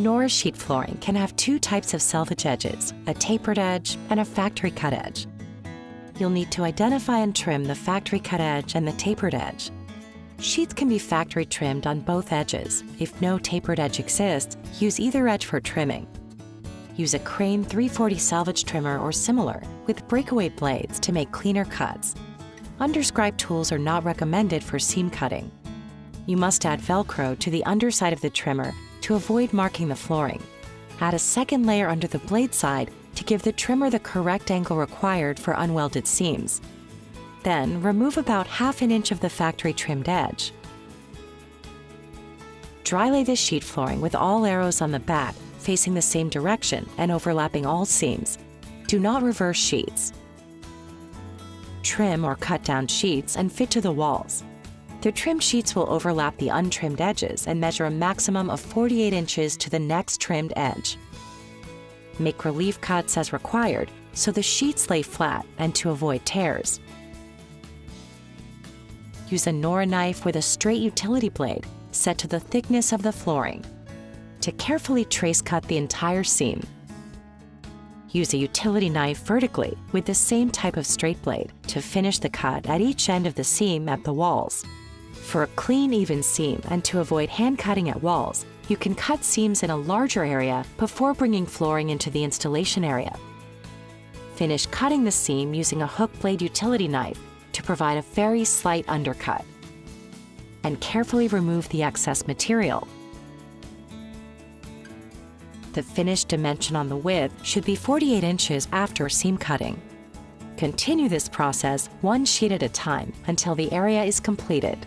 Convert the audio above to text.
Nora sheet flooring can have two types of selvage edges, a tapered edge and a factory cut edge. You'll need to identify and trim the factory cut edge and the tapered edge. Sheets can be factory trimmed on both edges. If no tapered edge exists, use either edge for trimming. Use a Crane 340 salvage trimmer or similar with breakaway blades to make cleaner cuts. Underscribe tools are not recommended for seam cutting. You must add Velcro to the underside of the trimmer to avoid marking the flooring. Add a second layer under the blade side to give the trimmer the correct angle required for unwelded seams. Then remove about ½ an inch of the factory trimmed edge. Dry lay the sheet flooring with all arrows on the back facing the same direction and overlapping all seams. Do not reverse sheets. Trim or cut down sheets and fit to the walls. The trimmed sheets will overlap the untrimmed edges and measure a maximum of 48 inches to the next trimmed edge. Make relief cuts as required so the sheets lay flat and to avoid tears. Use a Nora knife with a straight utility blade set to the thickness of the flooring to carefully trace cut the entire seam. Use a utility knife vertically with the same type of straight blade to finish the cut at each end of the seam at the walls. For a clean, even seam and to avoid hand cutting at walls, you can cut seams in a larger area before bringing flooring into the installation area. Finish cutting the seam using a hook blade utility knife to provide a very slight undercut. And carefully remove the excess material. The finished dimension on the width should be 48 inches after seam cutting. Continue this process one sheet at a time until the area is completed.